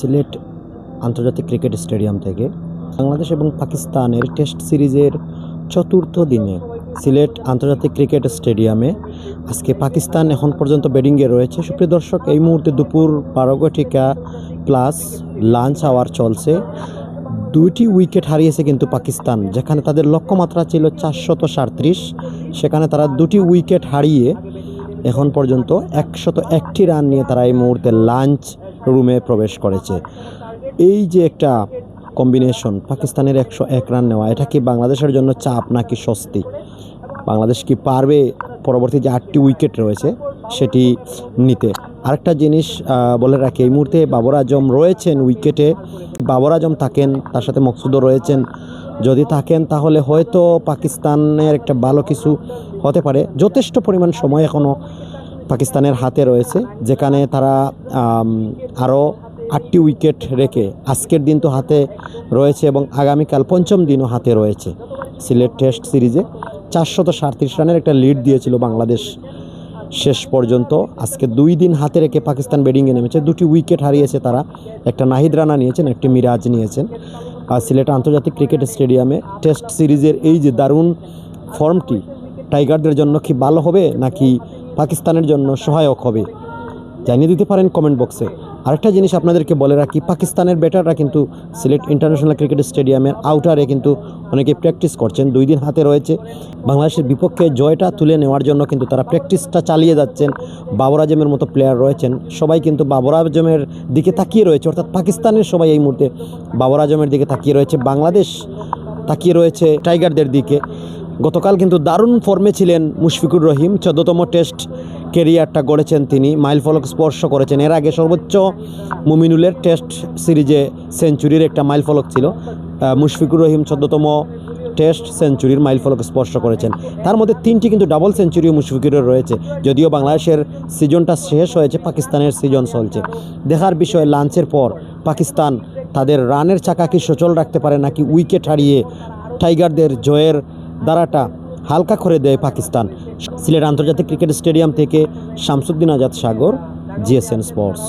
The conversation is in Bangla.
সিলেট আন্তর্জাতিক ক্রিকেট স্টেডিয়াম থেকে বাংলাদেশ এবং পাকিস্তানের টেস্ট সিরিজের চতুর্থ দিনে সিলেট আন্তর্জাতিক ক্রিকেট স্টেডিয়ামে আজকে পাকিস্তান এখন পর্যন্ত ব্যাটিংয়ে রয়েছে। সুপ্রিয় দর্শক, এই মুহূর্তে দুপুর 12:00 প্লাস লাঞ্চ আওয়ার চলছে। 2টি উইকেট হারিয়েছে কিন্তু পাকিস্তান, যেখানে তাদের লক্ষ্যমাত্রা ছিল 437, সেখানে তারা 2টি উইকেট হারিয়ে এখন পর্যন্ত 101টি রান নিয়ে তারা এই মুহূর্তে লাঞ্চ রুমে প্রবেশ করেছে। এই যে একটা কম্বিনেশন, পাকিস্তানের 101 রান নেওয়া, এটা কি বাংলাদেশের জন্য চাপ নাকি স্বস্তি? বাংলাদেশ কি পারবে পরবর্তী যে 8টি উইকেট রয়েছে সেটি নিতে? আরেকটা জিনিস বলে রাখি, এই মুহূর্তে বাবর আজম রয়েছেন উইকেটে। বাবর আজম থাকেন, তার সাথে মকসুদও রয়েছেন। যদি থাকেন তাহলে হয়তো পাকিস্তানের একটা ভালো কিছু হতে পারে। যথেষ্ট পরিমাণ সময় এখনও পাকিস্তানের হাতে রয়েছে, যেখানে তারা আরও 8টি উইকেট রেখে আজকের দিন তো হাতে রয়েছে এবং আগামীকাল পঞ্চম দিনও হাতে রয়েছে। সিলেট টেস্ট সিরিজে 437 রানের একটা লিড দিয়েছিল বাংলাদেশ শেষ পর্যন্ত। আজকে 2 দিন হাতে রেখে পাকিস্তান ব্যাটিংয়ে নেমেছে। 2টি উইকেট হারিয়েছে তারা, একটা নাহিদ রানা নিয়েছেন, একটি মিরাজ নিয়েছেন। আর সিলেট আন্তর্জাতিক ক্রিকেট স্টেডিয়ামে টেস্ট সিরিজের এই যে দারুণ ফর্মটি টাইগারদের জন্য কি ভালো হবে নাকি পাকিস্তানের জন্য সহায়ক হবে, জানিয়ে দিতে পারেন কমেন্ট বক্সে। আরেকটা জিনিস আপনাদেরকে বলে রাখি, পাকিস্তানের ব্যাটাররা কিন্তু সিলেট ইন্টারন্যাশনাল ক্রিকেট স্টেডিয়ামের আউটারে কিন্তু অনেকে প্র্যাকটিস করছেন। 2 দিন হাতে রয়েছে, বাংলাদেশের বিপক্ষে জয়টা তুলে নেওয়ার জন্য কিন্তু তারা প্র্যাকটিসটা চালিয়ে যাচ্ছেন। বাবর আজমের মতো প্লেয়ার রয়েছেন, সবাই কিন্তু বাবর আজমের দিকে তাকিয়ে রয়েছে, অর্থাৎ পাকিস্তানের সবাই এই মুহূর্তে বাবর আজমের দিকে তাকিয়ে রয়েছে, বাংলাদেশ তাকিয়ে রয়েছে টাইগারদের দিকে। গতকাল কিন্তু দারুণ ফর্মে ছিলেন মুশফিকুর রহিম, 14তম টেস্ট ক্যারিয়ারটা গড়েছেন তিনি, মাইলফলক স্পর্শ করেছেন। এর আগে সর্বোচ্চ মুমিনুলের টেস্ট সিরিজে সেঞ্চুরির একটা মাইলফলক ছিল। মুশফিকুর রহিম 14তম টেস্ট সেঞ্চুরির মাইলফলক স্পর্শ করেছেন। তার মধ্যে 3টি কিন্তু ডাবল সেঞ্চুরিও মুশফিকুরের রয়েছে। যদিও বাংলাদেশের সিজনটা শেষ হয়েছে, পাকিস্তানের সিজন চলছে। দেখার বিষয়, লাঞ্চের পর পাকিস্তান তাদের রানের চাকা কি সচল রাখতে পারে নাকি উইকেট হারিয়ে টাইগারদের জয়ের ধারাটা হালকা করে দেয় পাকিস্তান। সিলেট আন্তর্জাতিক ক্রিকেট স্টেডিয়াম থেকে শামসুদ্দিন আজাদ সাগর, জিএসএন স্পোর্টস।